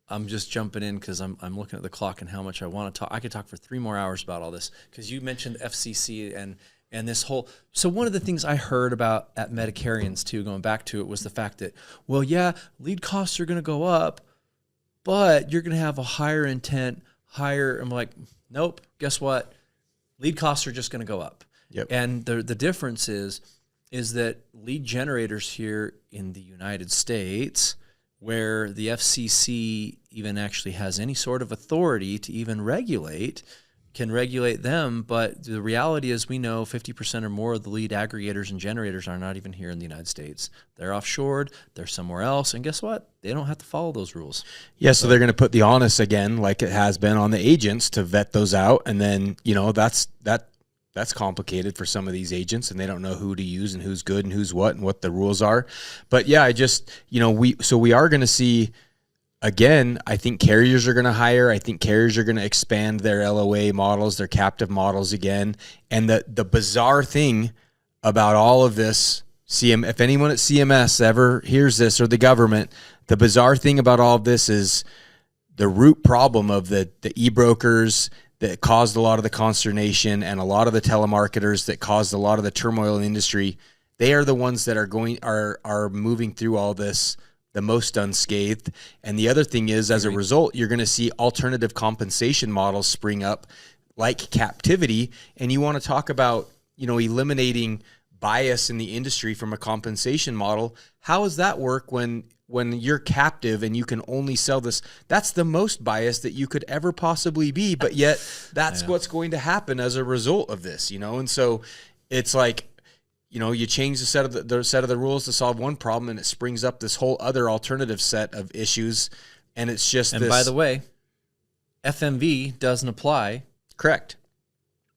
I'm just jumping in because I'm looking at the clock and how much I want to talk. I could talk for 3 more hours about all this because you mentioned FCC and this whole. So one of the things I heard about at Medicarians too, going back to it, was the fact that, well, yeah, lead costs are going to go up, but you're going to have a higher intent, I'm like, nope, guess what? Lead costs are just going to go up. Yep. And the difference is that lead generators here in the United States, where the FCC even actually has any sort of authority to even regulate, can regulate them. But the reality is, we know 50% or more of the lead aggregators and generators are not even here in the United States. They're offshored, they're somewhere else, and guess what? They don't have to follow those rules. Yeah, so they're going to put the onus again, like it has been, on the agents to vet those out, and then that's complicated for some of these agents, and they don't know who to use and who's good and who's what and what the rules are. But yeah, we are going to see, again, I think carriers are going to hire. I think carriers are going to expand their LOA models, their captive models again. And the bizarre thing about all of this, if anyone at CMS ever hears this, or the government, the bizarre thing about all of this is the root problem of the e-brokers that caused a lot of the consternation and a lot of the telemarketers that caused a lot of the turmoil in the industry. They are the ones that are moving through all this the most unscathed. And the other thing is, as a result, you're going to see alternative compensation models spring up like captivity. And you want to talk about, eliminating bias in the industry from a compensation model. How does that work when you're captive and you can only sell this? That's the most biased that you could ever possibly be, but yet that's what's going to happen as a result of this, And so it's like, you change the set of the rules to solve one problem, and it springs up this whole other alternative set of issues, and it's just. And by the way, FMV doesn't apply. Correct.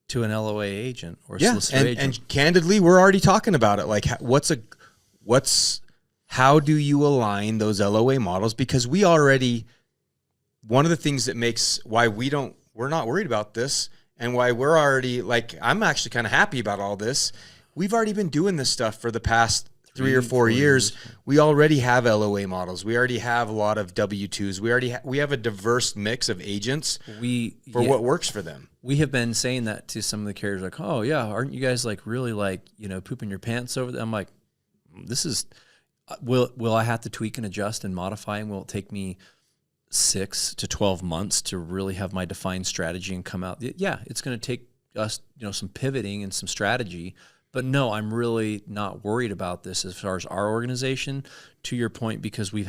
To an LOA agent or solicitor agent. And candidly, we're already talking about it. Like, what's how do you align those LOA models? Because one of the things that makes why we're not worried about this, and why we're already like, I'm actually kind of happy about all this. We've already been doing this stuff for the past 3 or 4 years. We already have LOA models. We already have a lot of W-2s. We have a diverse mix of agents what works for them. We have been saying that to some of the carriers, like, oh yeah, aren't you guys like really like, pooping your pants over that? I'm like, this is, will I have to tweak and adjust and modify, and will it take me 6 to 12 months to really have my defined strategy and come out? Yeah, it's going to take us, some pivoting and some strategy. But no, I'm really not worried about this as far as our organization, to your point, because we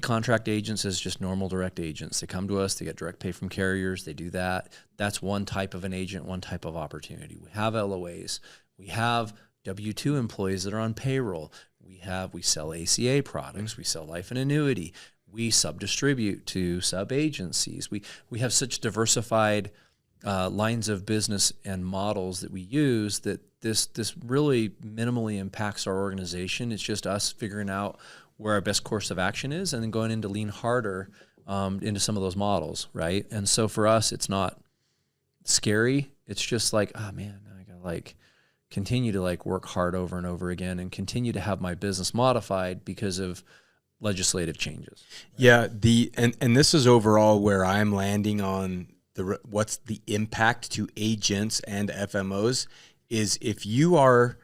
contract agents as just normal direct agents. They come to us, they get direct pay from carriers, they do that. That's one type of an agent, one type of opportunity. We have LOAs. We have W-2 employees that are on payroll. We sell ACA products. We sell life and annuity. We sub-distribute to sub-agencies. We have such diversified lines of business and models that we use that this really minimally impacts our organization. It's just us figuring out where our best course of action is, and then going in to lean harder into some of those models, right? And so for us, it's not scary. It's just like, oh man, I gotta like continue to like work hard over and over again, and continue to have my business modified because of legislative changes. Right? Yeah, and this is overall where I'm landing on what's the impact to agents and FMOs is if you are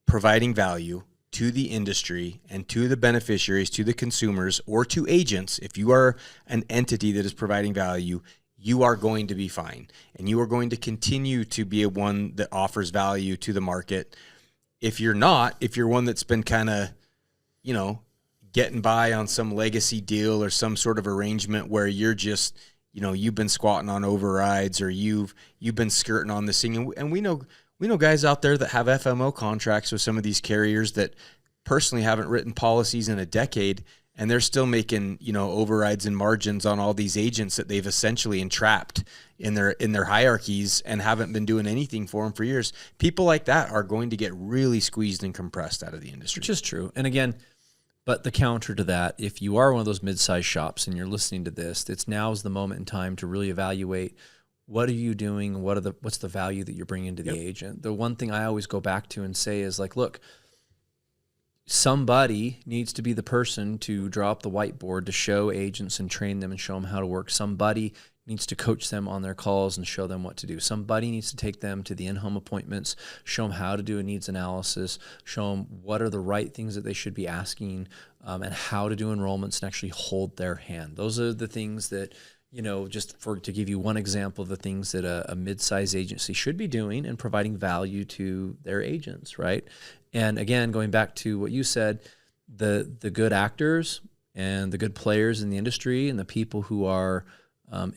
providing value to the industry and to the beneficiaries, to the consumers, or to agents, if you are an entity that is providing value, you are going to be fine. And you are going to continue to be one that offers value to the market. If you're not, if you're one that's been kind of, getting by on some legacy deal or some sort of arrangement where you're just, you've been squatting on overrides, or you've been skirting on this thing. And we know guys out there that have FMO contracts with some of these carriers that personally haven't written policies in a decade, and they're still making, overrides and margins on all these agents that they've essentially entrapped in their hierarchies and haven't been doing anything for them for years. People like that are going to get really squeezed and compressed out of the industry. Which is true. And again, but the counter to that, if you are one of those mid-sized shops and you're listening to this, now's the moment in time to really evaluate what are you doing, what's the value that you're bringing to the agent. The one thing I always go back to and say is like, look, somebody needs to be the person to draw up the whiteboard to show agents and train them and show them how to work. Somebody needs to coach them on their calls and show them what to do. Somebody needs to take them to the in-home appointments, show them how to do a needs analysis, show them what are the right things that they should be asking, and how to do enrollments and actually hold their hand. Those are the things that, just to give you one example of the things that a mid-size agency should be doing and providing value to their agents, right? And again, going back to what you said, the good actors and the good players in the industry and the people who are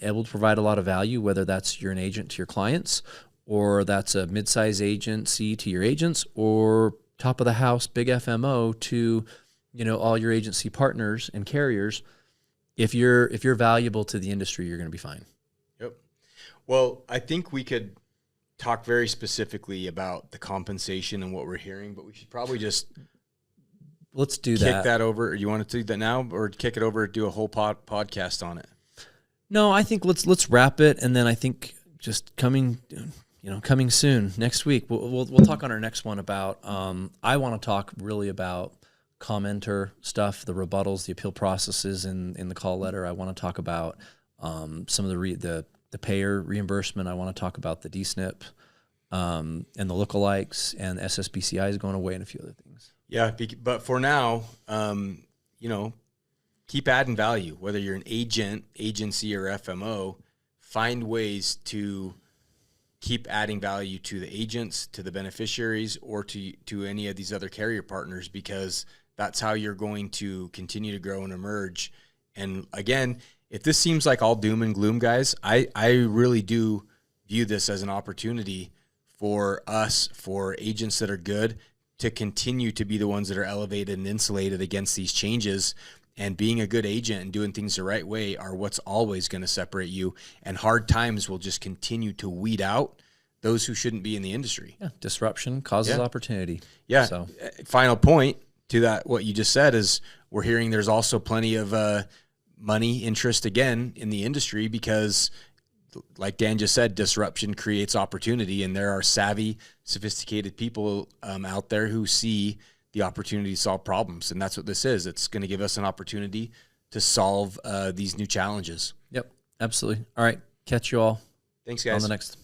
able to provide a lot of value, whether that's you're an agent to your clients, or that's a mid-size agency to your agents, or top of the house, big FMO to, all your agency partners and carriers. If you're valuable to the industry, you're going to be fine. Yep. Well, I think we could talk very specifically about the compensation and what we're hearing, but we should probably just let's do kick that over. You want to do that now, or kick it over, do a whole podcast on it? No, I think let's wrap it, and then I think just coming soon next week. We'll talk on our next one about. I want to talk really about commenter stuff, the rebuttals, the appeal processes in the call letter. I want to talk about some of the payer reimbursement. I want to talk about the DSNP and the lookalikes, and SSBCI is going away, and a few other things. Yeah, but for now, keep adding value, whether you're an agent, agency, or FMO. Find ways to keep adding value to the agents, to the beneficiaries, or to any of these other carrier partners, because that's how you're going to continue to grow and emerge. And again, if this seems like all doom and gloom, guys, I really do view this as an opportunity for us, for agents that are good, to continue to be the ones that are elevated and insulated against these changes. And being a good agent and doing things the right way are what's always going to separate you. And hard times will just continue to weed out those who shouldn't be in the industry. Yeah, disruption causes opportunity. Yeah. So, final point, to that, what you just said is we're hearing there's also plenty of money interest again in the industry because, like Dan just said, disruption creates opportunity, and there are savvy, sophisticated people out there who see the opportunity to solve problems, and that's what this is. It's going to give us an opportunity to solve these new challenges. Yep, absolutely. All right, catch you all. Thanks, guys. On the next.